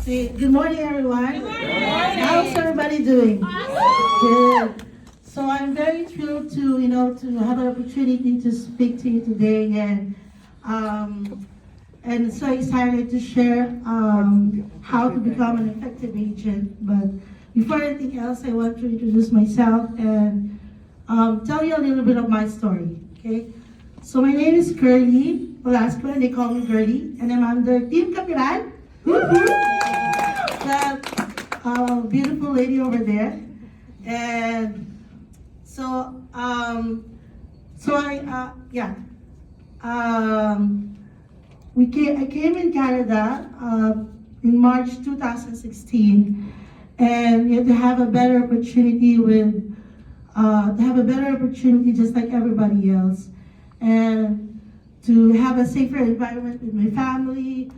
Hey, good morning, everyone. Good morning. How's everybody doing? Good. So I'm very thrilled to have an opportunity to speak to you today, and so excited to share how to become an effective agent. But before anything else, I want to introduce myself and tell you a little bit of my story. Okay. So my name is Curly Velasco, and they call me Curly, and I'm under Team Kapiran. That beautiful lady over there, and so I came in Canada in March 2016, and you had to have a better opportunity just like everybody else, and to have a safer environment with my family,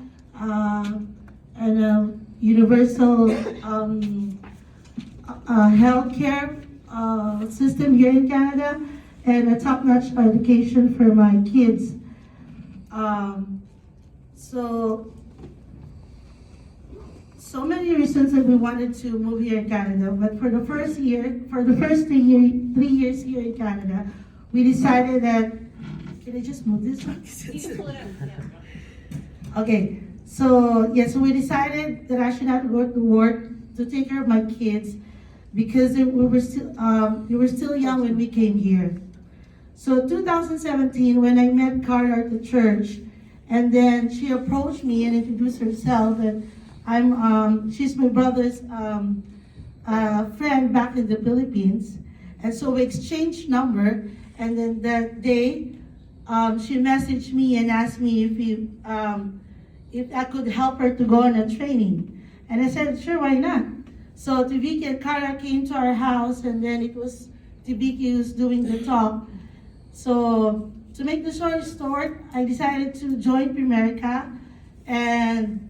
and a universal healthcare system here in Canada, and a top-notch education for my kids. So many reasons that we wanted to move here in Canada, but for the first 3 years here in Canada, we decided that, can I just move this one? You can pull it up. Yeah. Okay, so we decided that I should have to go to work to take care of my kids because they were still young when we came here. So 2017, when I met Carla at the church, and then she approached me and introduced herself, and she's my brother's friend back in the Philippines, and so we exchanged number, and then that day, she messaged me and asked me if I could help her to go on a training. And I said, sure, why not? So Taviki and Carla came to our house, and then it was Taviki who's doing the talk. So to make the story short, I decided to join Primerica, and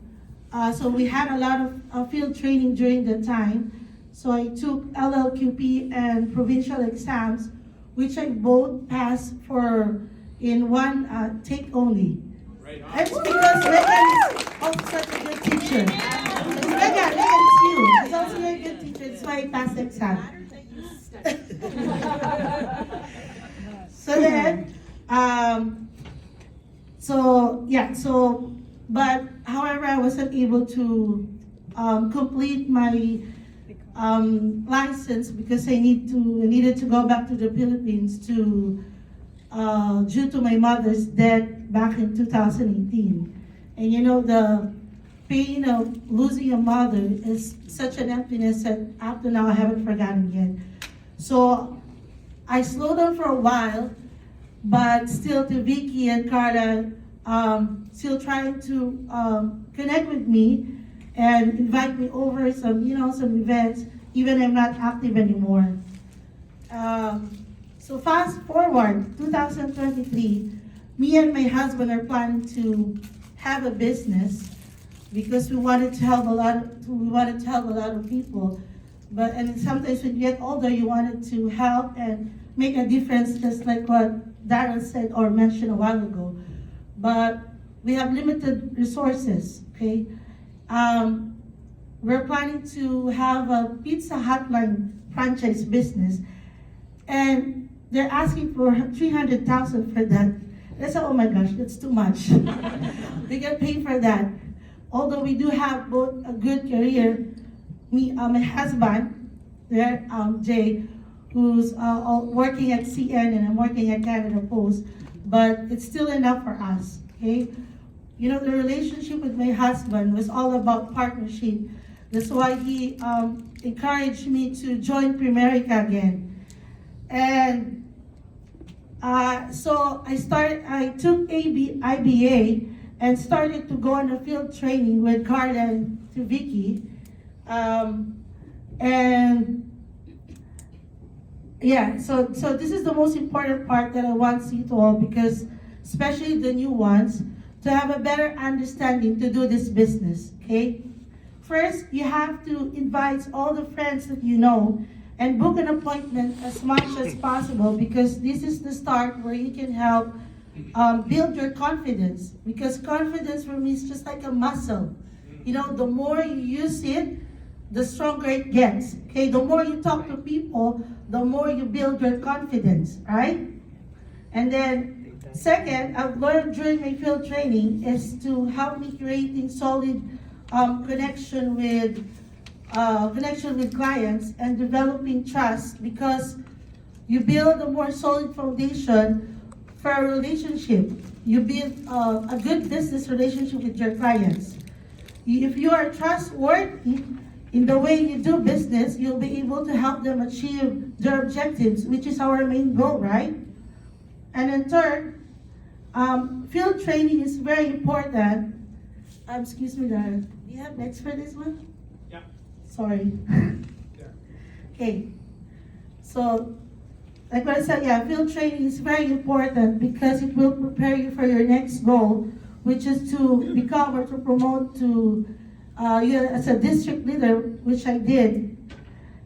so we had a lot of field training during the time. So I took LLQP and provincial exams, which I both passed in one take only. Right on. It's because Megan is also such a good teacher. Megan, it's you. She's also a very good teacher. That's why I passed the exam. So then, but however, I wasn't able to complete my license because I needed to go back to the Philippines due to my mother's death back in 2018. And the pain of losing a mother is such an emptiness that up to now I haven't forgotten yet. So I slowed down for a while, but still to Vicky and Carla, still trying to connect with me and invite me over some events, even I'm not active anymore. So fast forward, 2023, me and my husband are planning to have a business because we wanted to help a lot of people. And sometimes when you get older, you wanted to help and make a difference, just like what Darren said or mentioned a while ago. But we have limited resources, okay? We're planning to have a Pizza Hut line franchise business, and they're asking for 300,000 for that. I said, oh my gosh, that's too much. They get paid for that. Although we do have both a good career, my husband, there, Jay, who's working at CN and I'm working at Canada Post, but it's still enough for us, okay? The relationship with my husband was all about partnership. That's why he encouraged me to join Primerica again. And so I took IBA and started to go on a field training with Carla and to Vicky. So this is the most important part that I want you to all, because especially the new ones, to have a better understanding to do this business, okay? First, you have to invite all the friends that you know and book an appointment as much as possible, because this is the start where you can help build your confidence, because confidence for me is just like a muscle. the more you use it, the stronger it gets. Okay, the more you talk to people, the more you build your confidence, right? And then, second, I've learned during my field training is to help me creating solid connection with clients and developing trust, because you build a more solid foundation for a relationship. You build a good business relationship with your clients. If you are trustworthy in the way you do business, you'll be able to help them achieve their objectives, which is our main goal, right? And then third, field training is very important. Excuse me, Dad. Do you have next for this one? Yeah. Sorry. Yeah. Okay. So, like what I said, field training is very important because it will prepare you for your next goal, which is to become or to promote to you as a district leader, which I did.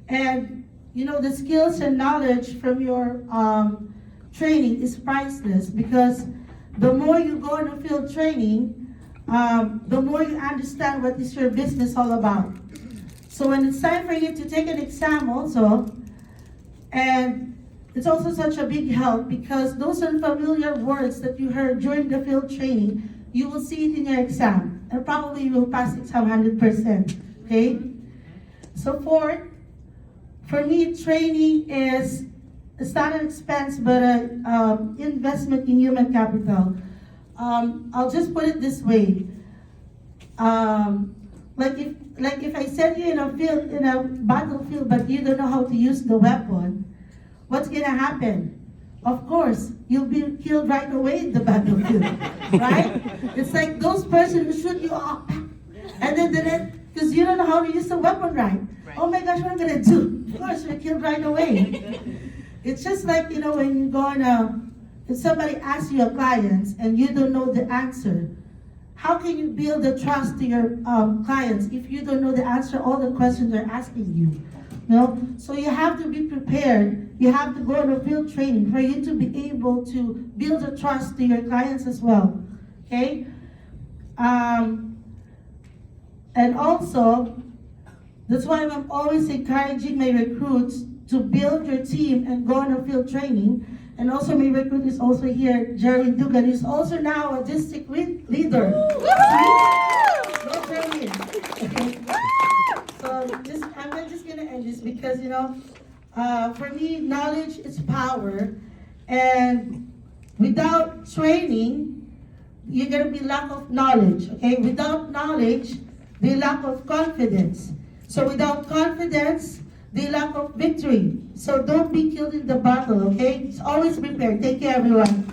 And the skills and knowledge from your training is priceless, because the more you go into field training, the more you understand what is your business all about. So when it's time for you to take an exam also, and it's also such a big help because those unfamiliar words that you heard during the field training, you will see it in your exam, and probably you will pass exam 100%, okay? So fourth, for me, training is, it's not an expense, but an investment in human capital. I'll just put it this way. Like if I send you in a battlefield, but you don't know how to use the weapon, what's gonna happen? Of course, you'll be killed right away in the battlefield, right? It's like those persons who shoot you up, and then because you don't know how to use the weapon right. Oh my gosh, what am I gonna do? Of course, you're killed right away. It's just like, when you go on if somebody asks you a client and you don't know the answer, how can you build the trust to your clients if you don't know the answer all the questions they're asking you? So you have to be prepared. You have to go on a field training for you to be able to build a trust to your clients as well. Okay? And also, that's why I'm always encouraging my recruits to build your team and go on a field training. And also my recruit is also here, Jerry Dugan, who's also now a district leader. No training. Okay. So I'm just gonna end this because for me, knowledge is power, and without training, you're gonna be lack of knowledge. Okay, without knowledge, the lack of confidence. So without confidence, the lack of victory. So don't be killed in the battle. Okay, always prepare. Take care, everyone.